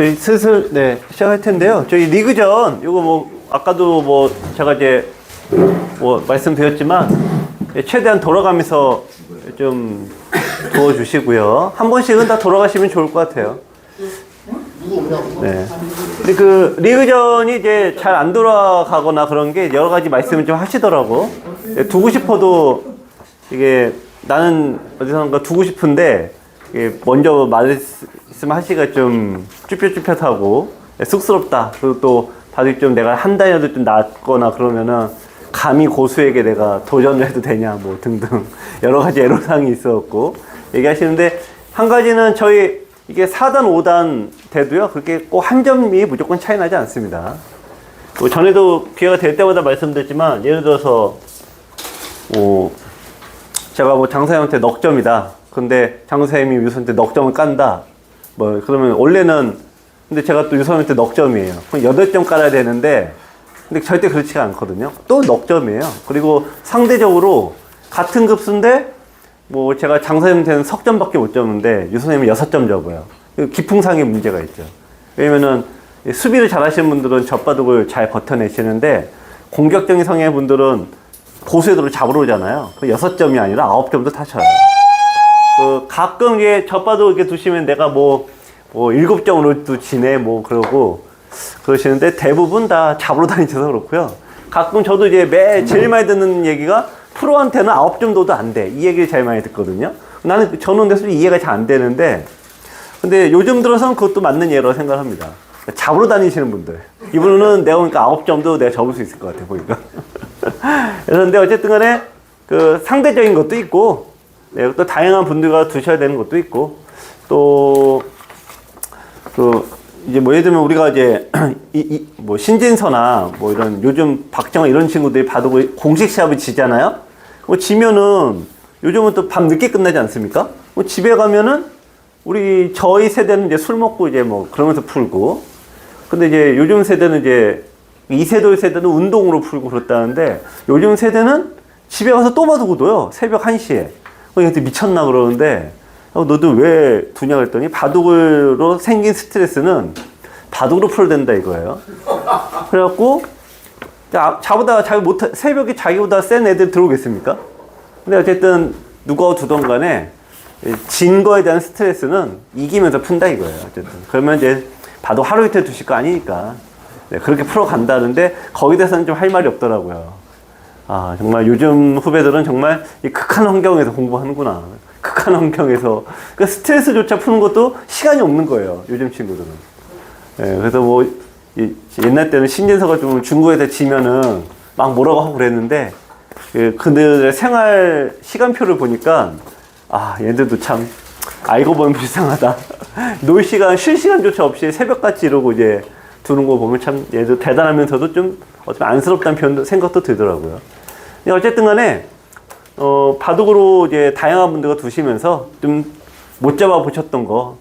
저희 슬슬 시작할 텐데요. 저희 리그전 이거 뭐 아까도 뭐 제가 이제 뭐 말씀드렸지만 최대한 돌아가면서 좀 도와주시고요. 한 번씩은 다 돌아가시면 좋을 것 같아요. 네. 근데 그 리그전이 이제 잘 안 돌아가거나 그런 게 여러 가지 말씀을 좀 하시더라고. 두고 싶어도 이게 나는 어디선가 두고 싶은데 이게 먼저 말씀하시기가 좀 쭈뼛쭈뼛하고 쑥스럽다. 그리고 또 다들 좀 내가 한 달이라도 좀 낫거나 그러면은 감히 고수에게 내가 도전을 해도 되냐 뭐 등등 여러 가지 애로사항이 있었고 얘기하시는데 한 가지는 저희 이게 4단 5단 돼도요 그렇게 꼭 한 점이 무조건 차이 나지 않습니다. 뭐 전에도 기회가 될 때마다 말씀드렸지만 예를 들어서 뭐 제가 뭐 장사님한테 넉 점이다. 근데 장사님이 유선한테 넉 점을 깐다. 뭐 그러면 원래는 근데 제가 또 유선한테 넉 점이에요. 그럼 8점 깔아야 되는데 근데 절대 그렇지가 않거든요. 또 넉 점이에요. 그리고 상대적으로 같은 급수인데 뭐 제가 장사님한테는 석 점밖에 못 접는데 유선님은 6점 접어요. 기풍상의 문제가 있죠. 왜냐면은 수비를 잘하시는 분들은 젖바둑을 잘 버텨내시는데 공격적인 성향의 분들은 고수애들을 잡으러 오잖아요. 그 6점이 아니라 9점도 타쳐요. 그 가끔 이게 젖바둑 이렇게 두시면 내가 뭐 7점으로 지네 뭐 그러고 그러시는데 대부분 다 잡으러 다니셔서 그렇고요. 가끔 저도 이제 제일 많이 듣는 얘기가 프로한테는 9점도도 안 돼. 이 얘기를 제일 많이 듣거든요. 나는 저는 데서 이해가 잘 안 되는데 근데 요즘 들어서는 그것도 맞는 예라고 생각합니다. 잡으러 다니시는 분들. 이분은 내가 보니까 9점도 내가 접을 수 있을 것 같아, 보니까. 그런데 어쨌든 간에 그 상대적인 것도 있고, 또 다양한 분들과 두셔야 되는 것도 있고, 또, 이제 뭐 예를 들면 우리가 이제, 뭐 신진서나 뭐 이런 요즘 박정아 이런 친구들이 바둑을 공식 시합을 지잖아요? 뭐 지면은 요즘은 또 밤 늦게 끝나지 않습니까? 뭐 집에 가면은 저희 세대는 이제 술 먹고 이제 뭐 그러면서 풀고, 근데 이제 요즘 세대는 이제 2세돌 세대는 운동으로 풀고 그렇다는데 요즘 세대는 집에 가서 또 바둑을 둬요. 새벽 1시에. 얘한테 미쳤나 그러는데 너도 왜 두냐 그랬더니 바둑으로 생긴 스트레스는 바둑으로 풀어야 된다 이거예요. 그래갖고 자보다 새벽에 자기보다 센 애들 들어오겠습니까? 근데 어쨌든 누가 두던 간에 진 거에 대한 스트레스는 이기면서 푼다 이거예요. 어쨌든 그러면 이제 바둑 하루 이틀 두실 거 아니니까 그렇게 풀어간다는데 거기에 대해서는 좀 할 말이 없더라고요. 아 정말 요즘 후배들은 정말 이 극한 환경에서 공부하는구나. 극한 환경에서 그러니까 스트레스조차 푸는 것도 시간이 없는 거예요. 요즘 친구들은. 그래서 뭐 옛날 때는 신진서가 좀 중국에서 지면은 막 뭐라고 하고 그랬는데 그들의 생활 시간표를 보니까 아 얘들도 참 알고 보면 불쌍하다. 놀 시간 쉴 시간조차 없이 새벽같이 이러고 이제 두는 거 보면 참 얘들 대단하면서도 좀 어쩌면 안쓰럽다는 생각도 들더라고요. 어쨌든 간에 바둑으로 이제 다양한 분들과 두시면서 좀 못 잡아 보셨던 거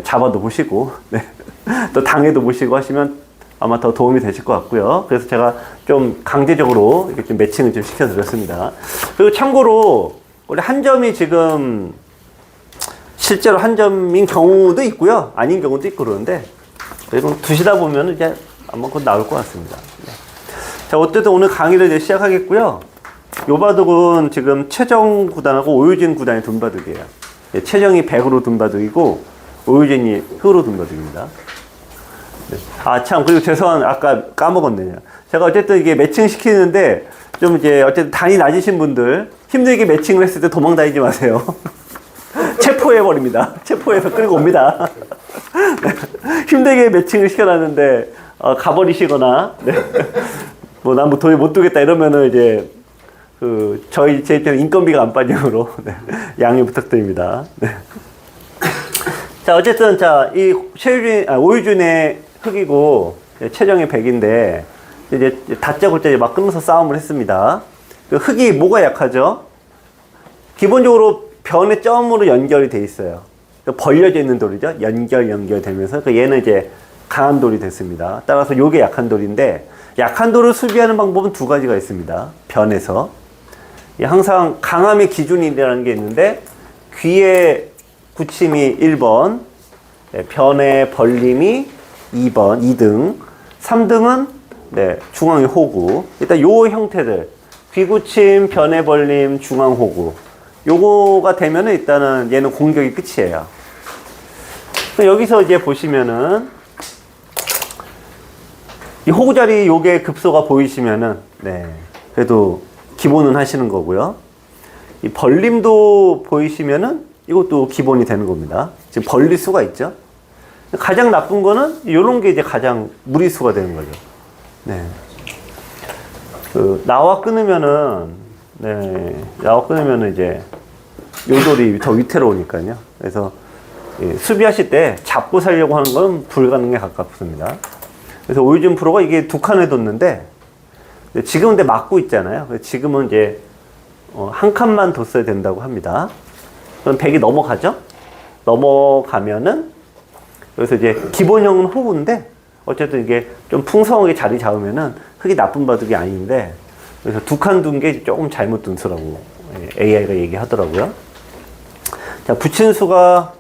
잡아도 보시고 또 당해도 보시고 하시면 아마 더 도움이 되실 것 같고요. 그래서 제가 좀 강제적으로 이렇게 좀 매칭을 좀 시켜드렸습니다. 그리고 참고로 원래 한 점이 지금 실제로 한 점인 경우도 있고요. 아닌 경우도 있고 그러는데 그리고 두시다 보면 이제 아마 곧 나올 것 같습니다. 자, 어쨌든 오늘 강의를 이제 시작하겠고요. 요 바둑은 지금 최정 구단하고 오유진 구단의 둔바둑이에요. 최정이 100으로 둔바둑이고 오유진이 흑으로 둔바둑입니다. 아, 참, 그리고 죄송한, 아까 까먹었네요. 제가 어쨌든 이게 매칭 시키는데 좀 이제 어쨌든 단이 낮으신 분들 힘들게 매칭을 했을 때 도망 다니지 마세요. 체포해버립니다. 체포해서 끌고 옵니다. 힘들게 매칭을 시켜놨는데 가버리시거나 뭐 난 뭐 도저히 못 두겠다 이러면은 이제 제 입장에 인건비가 안 빠지므로 양해 부탁드립니다. 자 어쨌든 이 오유준의 흑이고 최정의 백인데 이제 다짜고짜 막 끊어서 싸움을 했습니다. 그 흑이 뭐가 약하죠? 기본적으로 변의 점으로 연결이 돼 있어요. 벌려져 있는 돌이죠. 연결되면서 얘는 이제 강한 돌이 됐습니다. 따라서 요게 약한 돌인데 약한 돌을 수비하는 방법은 두 가지가 있습니다. 변에서 항상 강함의 기준이라는 게 있는데 귀의 굳힘이 1번, 변의 벌림이 2번, 2등. 3등은 네, 중앙의 호구. 일단 요 형태들. 귀구침, 변해벌림, 중앙호구. 요거가 되면은 일단은 얘는 공격이 끝이에요. 여기서 이제 보시면은 이 호구 자리 요게 급소가 보이시면은 네, 그래도 기본은 하시는 거고요. 이 벌림도 보이시면은 이것도 기본이 되는 겁니다. 지금 벌릴 수가 있죠. 가장 나쁜 거는 요런 게 이제 가장 무리수가 되는 거죠. 네. 나와 끊으면은, 네, 나와 끊으면은 이제 요돌이 더 위태로우니까요. 그래서 예, 수비하실 때 잡고 살려고 하는 건 불가능에 가깝습니다. 그래서 오유진 프로가 이게 두 칸을 뒀는데, 지금은 근데 막고 있잖아요. 지금은 이제 한 칸만 뒀어야 된다고 합니다. 그럼 100이 넘어가죠? 넘어가면은, 여기서 이제 기본형은 호구인데, 어쨌든 이게 좀 풍성하게 자리 잡으면은 크게 나쁜 바둑이 아닌데, 그래서 두 칸 둔 게 조금 잘못 둔 수라고 AI가 얘기하더라고요. 자, 붙인 수가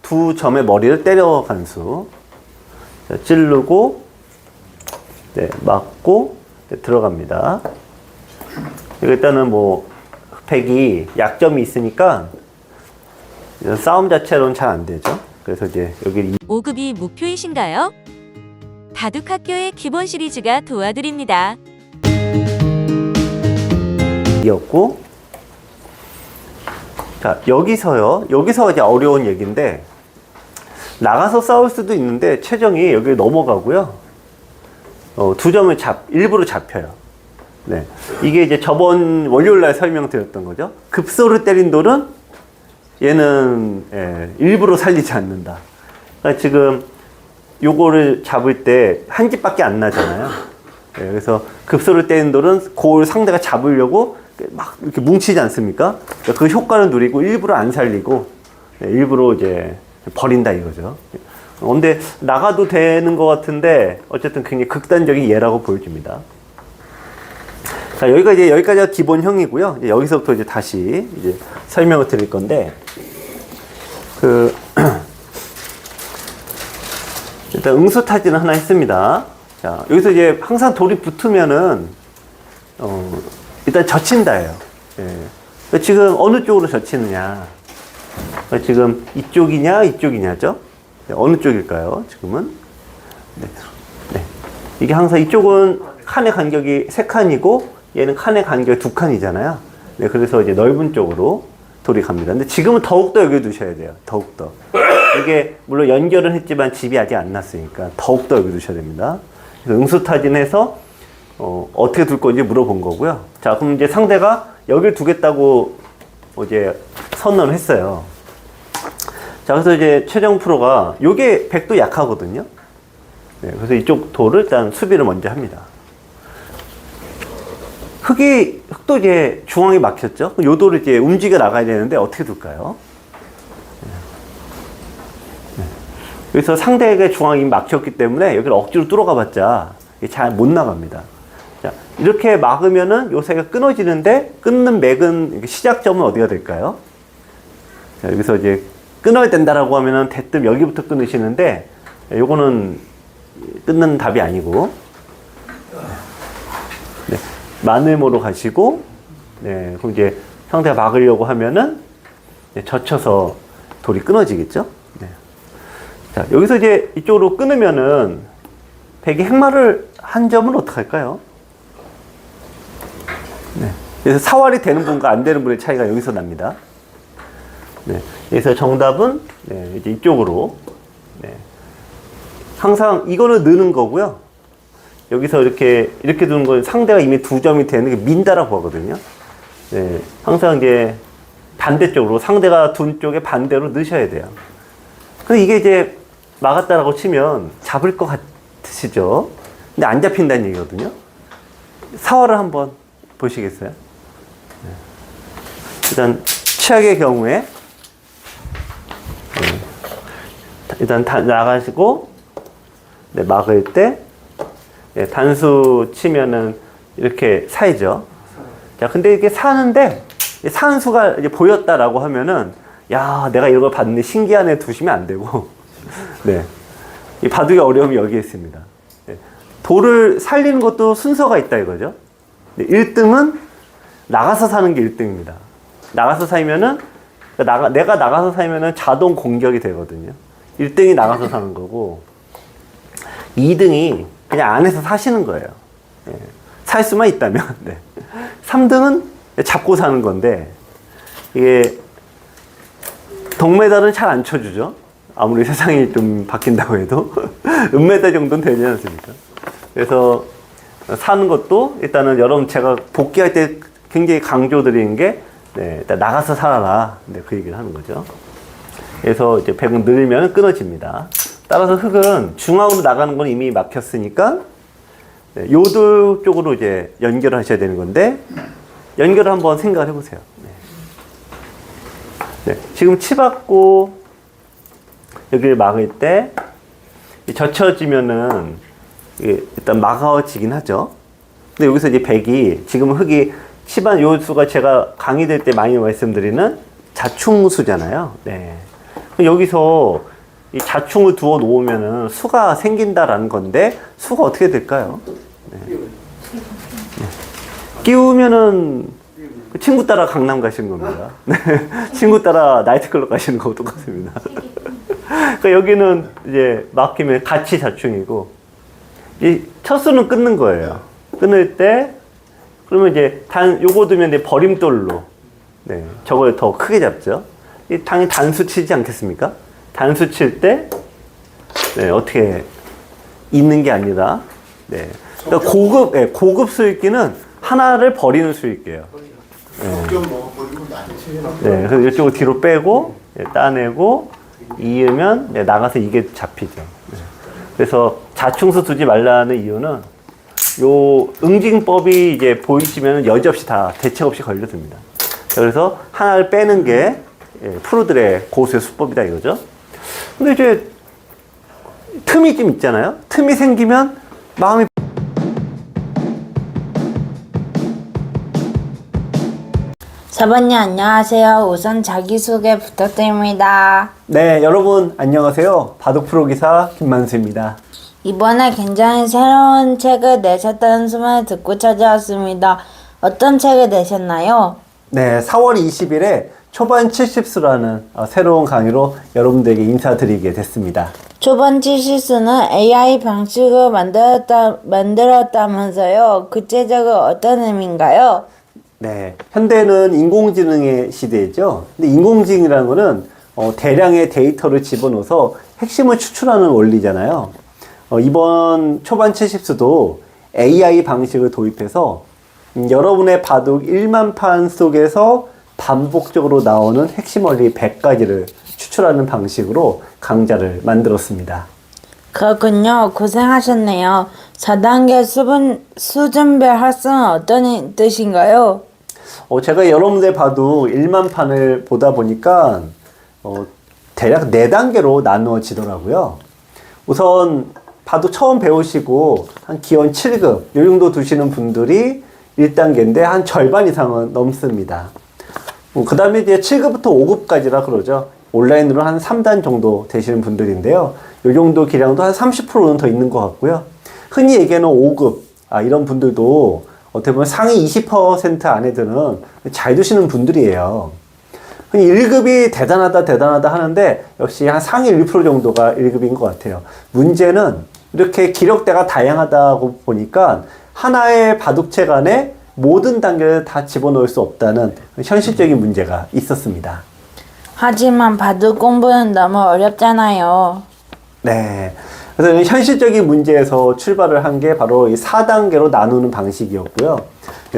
두 점의 머리를 때려간 수. 자, 찌르고, 네, 맞고, 네, 들어갑니다. 일단은 뭐, 흑백이 약점이 있으니까, 싸움 자체로는 잘 안 되죠. 그래서 이제 여기 5급이 목표이신가요? 바둑학교의 기본 시리즈가 도와드립니다. 이었고, 자, 여기서 이제 어려운 얘기인데, 나가서 싸울 수도 있는데, 최정이 여기 넘어가고요. 두 점을 일부러 잡혀요. 네. 이게 이제 저번 월요일날 설명드렸던 거죠. 급소를 때린 돌은 얘는, 예, 일부러 살리지 않는다. 그러니까 지금 요거를 잡을 때 한 집밖에 안 나잖아요. 예, 그래서 급소를 때린 돌은 그걸 상대가 잡으려고 막 이렇게 뭉치지 않습니까? 그러니까 그 효과를 누리고 일부러 안 살리고, 예, 일부러 이제 버린다 이거죠. 근데 나가도 되는 것 같은데 어쨌든 굉장히 극단적인 예라고 보여집니다. 자, 여기까지가 기본형이고요. 이제 여기서부터 이제 다시 이제 설명을 드릴 건데, 일단 응수타진을 하나 했습니다. 자, 여기서 이제 항상 돌이 붙으면은, 일단 젖힌다예요. 예. 지금 어느 쪽으로 젖히느냐. 지금 이쪽이냐, 이쪽이냐죠? 네, 어느 쪽일까요, 지금은? 네. 네. 이게 항상 이쪽은 칸의 간격이 3칸이고, 얘는 칸의 간격이 2칸이잖아요. 네, 그래서 이제 넓은 쪽으로 돌이 갑니다. 근데 지금은 더욱더 여기 두셔야 돼요. 더욱더. 이게 물론 연결은 했지만 집이 아직 안 났으니까 더욱더 여기 두셔야 됩니다. 그래서 응수타진해서 어떻게 둘 건지 물어본 거고요. 자, 그럼 이제 상대가 여기를 두겠다고 이제 선언을 했어요. 자, 그래서 이제 최정 프로가 요게 100도 약하거든요. 네, 그래서 이쪽 돌을 일단 수비를 먼저 합니다. 흙도 이제 중앙에 막혔죠. 요 돌을 이제 움직여 나가야 되는데 어떻게 둘까요? 네. 그래서 상대에게 중앙이 막혔기 때문에 여기를 억지로 뚫어가 봤자 잘 못 나갑니다. 자, 이렇게 막으면은 요새가 끊어지는데 끊는 맥은 시작점은 어디가 될까요? 자, 여기서 이제 끊어야 된다라고 하면은 대뜸 여기부터 끊으시는데 요거는 끊는 답이 아니고, 네. 마늘모로 가시고, 네, 그럼 이제 상대가 막으려고 하면은 젖혀서 돌이 끊어지겠죠? 네. 자, 여기서 이제 이쪽으로 끊으면은 백이 행마를 한 점은 어떡할까요? 네. 그래서 사활이 되는 분과 안 되는 분의 차이가 여기서 납니다. 네. 그래서 정답은 네, 이제 이쪽으로. 네. 항상 이거는 느는 거고요. 여기서 이렇게 두는 건 상대가 이미 2점이 되는 게 민다라고 하거든요. 네. 항상 이제 반대쪽으로 상대가 둔 쪽에 반대로 넣으셔야 돼요. 근데 이게 이제 막았다라고 치면 잡을 것 같으시죠? 근데 안 잡힌다는 얘기거든요. 사활을 한번 보시겠어요? 네. 일단 최악의 경우에 일단 나가시고, 네, 막을 때 네, 단수 치면은 이렇게 사이죠. 자, 근데 이렇게 사는데 사는 수가 이제 보였다라고 하면은 야, 내가 이런 걸 봤는데 신기한 애 두시면 안 되고, 네, 이 바둑의 어려움이 여기에 있습니다. 네. 도를 살리는 것도 순서가 있다 이거죠. 네. 1등은 나가서 사는 게 1등입니다. 나가서 살면은, 내가 나가서 살면은 자동 공격이 되거든요. 1등이 나가서 사는 거고, 2등이 그냥 안에서 사시는 거예요. 네. 살 수만 있다면. 네. 3등은 잡고 사는 건데, 이게, 동메달은 잘 안 쳐주죠. 아무리 세상이 좀 바뀐다고 해도. 은메달 정도는 되지 않습니까? 그래서, 사는 것도 일단은 여러분 제가 복귀할 때 굉장히 강조드리는 게, 네, 일단 나가서 살아라. 네, 그 얘기를 하는 거죠. 그래서 이제 백은 늘면 끊어집니다. 따라서 흙은 중앙으로 나가는 건 이미 막혔으니까, 네, 요들 쪽으로 이제 연결을 하셔야 되는 건데, 연결을 한번 생각을 해보세요. 네. 네, 지금 치받고, 여기를 막을 때, 젖혀지면은, 일단 막아지긴 하죠. 근데 여기서 이제 백이, 지금 흙이 치반 요수가 제가 강의될 때 많이 말씀드리는 자충수잖아요. 네. 여기서 이 자충을 두어 놓으면은 수가 생긴다라는 건데, 수가 어떻게 될까요? 네. 네. 끼우면은 친구 따라 강남 가시는 겁니다. 네. 친구 따라 나이트클럽 가시는 거하고 똑같습니다. 그러니까 여기는 이제 막히면 같이 자충이고, 이 첫 수는 끊는 거예요. 끊을 때, 그러면 이제 요거 두면 이제 버림돌로, 네, 저걸 더 크게 잡죠. 이 당연히 단수 치지 않겠습니까? 단수 칠 때, 네, 어떻게, 있는 게 아니라, 네. 그러니까 고급 수익기는 하나를 버리는 수익기예요. 네. 네, 그래서 이쪽을 뒤로 빼고, 네, 따내고, 이으면, 네, 나가서 이게 잡히죠. 네. 그래서 자충수 두지 말라는 이유는, 요 응징법이 이제 보이시면 여지없이 다 대책 없이 걸려듭니다. 그래서 하나를 빼는 게 프로들의 고수의 수법이다 이거죠. 근데 이제 틈이 좀 있잖아요. 틈이 생기면 마음이 사부님 안녕하세요. 우선 자기소개 부탁드립니다. 네, 여러분 안녕하세요. 바둑 프로 기사 김만수입니다. 이번에 굉장히 새로운 책을 내셨다는 소문을 듣고 찾아왔습니다. 어떤 책을 내셨나요? 네, 4월 20일에 초반 70수라는 새로운 강의로 여러분들에게 인사드리게 됐습니다. 초반 70수는 AI 방식을 만들었다면서요. 구체적으로 어떤 의미인가요? 네, 현대는 인공지능의 시대죠. 근데 인공지능이라는 거는 대량의 데이터를 집어넣어서 핵심을 추출하는 원리잖아요. 이번 초반 70수도 AI 방식을 도입해서 여러분의 바둑 1만 판 속에서 반복적으로 나오는 핵심 원리 100가지를 추출하는 방식으로 강좌를 만들었습니다. 그렇군요. 고생하셨네요. 4단계 수준별 학습은 어떤 뜻인가요? 제가 여러분들 바둑 1만 판을 보다 보니까 대략 4단계로 나누어지더라고요. 우선 바둑 처음 배우시고 한 기원 7급 요 정도 두시는 분들이 1단계인데 한 절반 이상은 넘습니다. 그 다음에 이제 7급부터 5급까지라 그러죠. 온라인으로 한 3단 정도 되시는 분들인데요. 요 정도 기량도 한 30%는 더 있는 것 같고요. 흔히 얘기하는 5급, 이런 분들도 어떻게 보면 상위 20% 안에 드는 잘 두시는 분들이에요. 흔히 1급이 대단하다 하는데 역시 한 상위 1% 정도가 1급인 것 같아요. 문제는 이렇게 기력대가 다양하다고 보니까 하나의 바둑책 안에 모든 단계를 다 집어넣을 수 없다는 현실적인 문제가 있었습니다. 하지만 바둑 공부는 너무 어렵잖아요. 네. 그래서 현실적인 문제에서 출발을 한 게 바로 이 4단계로 나누는 방식이었고요.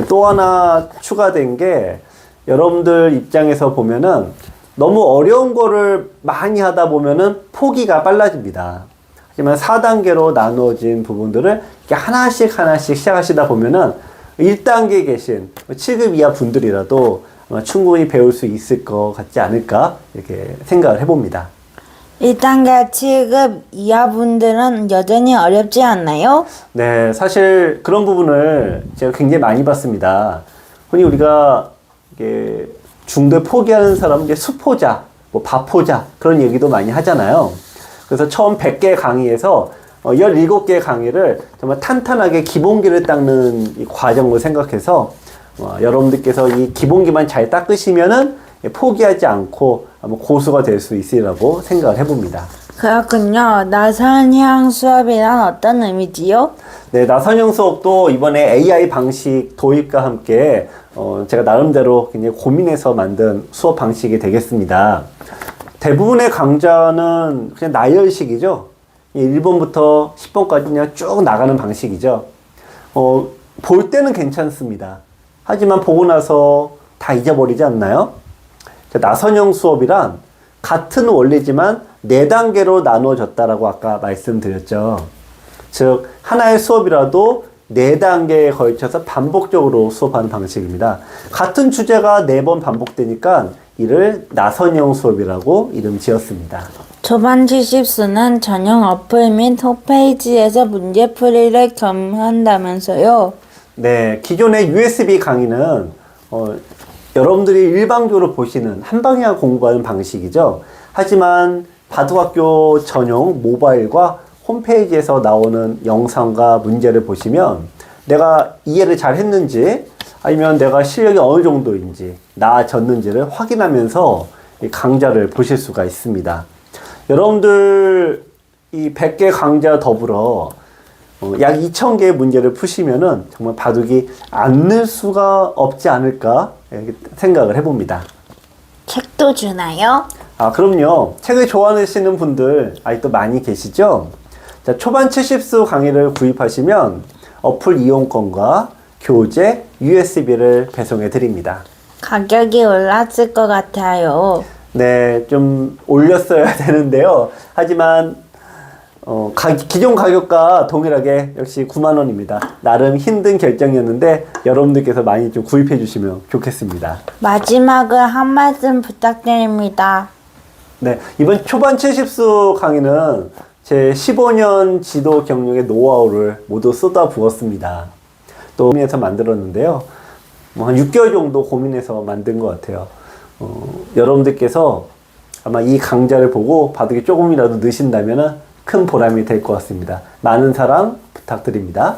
또 하나 추가된 게 여러분들 입장에서 보면은 너무 어려운 거를 많이 하다 보면은 포기가 빨라집니다. 하지만 4단계로 나누어진 부분들을 이렇게 하나씩 시작하시다 보면은 1단계에 계신 7급 이하 분들이라도 아마 충분히 배울 수 있을 것 같지 않을까 이렇게 생각을 해봅니다. 1단계 7급 이하 분들은 여전히 어렵지 않나요? 네, 사실 그런 부분을 제가 굉장히 많이 봤습니다. 흔히 우리가 이게 중도에 포기하는 사람은 이제 수포자, 뭐 바포자 그런 얘기도 많이 하잖아요. 그래서 처음 100개 강의에서 17개 강의를 정말 탄탄하게 기본기를 닦는 이 과정을 생각해서 여러분들께서 이 기본기만 잘 닦으시면은 포기하지 않고 고수가 될 수 있으리라고 생각을 해봅니다. 그렇군요. 나선형 수업이란 어떤 의미지요? 네, 나선형 수업도 이번에 AI 방식 도입과 함께 제가 나름대로 굉장히 고민해서 만든 수업 방식이 되겠습니다. 대부분의 강좌는 그냥 나열식이죠. 1번부터 10번까지 그냥 쭉 나가는 방식이죠. 볼 때는 괜찮습니다. 하지만 보고 나서 다 잊어버리지 않나요? 나선형 수업이란 같은 원리지만 4단계로 나누어졌다라고 아까 말씀드렸죠. 즉 하나의 수업이라도 4단계에 걸쳐서 반복적으로 수업하는 방식입니다. 같은 주제가 4번 반복되니까 이를 나선형 수업이라고 이름 지었습니다. 초반 70수는 전용 어플 및 홈페이지에서 문제풀이를 겸한다면서요? 네, 기존의 USB 강의는 여러분들이 일방적으로 보시는 한방향 공부하는 방식이죠. 하지만 바둑학교 전용 모바일과 홈페이지에서 나오는 영상과 문제를 보시면 내가 이해를 잘 했는지 아니면 내가 실력이 어느 정도인지 나아졌는지를 확인하면서 이 강좌를 보실 수가 있습니다. 여러분들 이 100개 강좌 더불어 약 2,000개의 문제를 푸시면은 정말 바둑이 안 늘 수가 없지 않을까 이렇게 생각을 해봅니다. 책도 주나요? 아, 그럼요. 책을 좋아하시는 분들 아직도 많이 계시죠? 자, 초반 70수 강의를 구입하시면 어플 이용권과 교재, USB를 배송해 드립니다. 가격이 올랐을 것 같아요. 네, 좀 올렸어야 되는데요. 하지만 기존 가격과 동일하게 역시 9만 원입니다. 나름 힘든 결정이었는데 여러분들께서 많이 좀 구입해 주시면 좋겠습니다. 마지막으로 한 말씀 부탁드립니다. 네, 이번 초반 70수 강의는 제 15년 지도 경력의 노하우를 모두 쏟아부었습니다. 또 고민해서 만들었는데요. 한 6개월 정도 고민해서 만든 것 같아요. 여러분들께서 아마 이 강좌를 보고 바둑이 조금이라도 느신다면 큰 보람이 될 것 같습니다. 많은 사랑 부탁드립니다.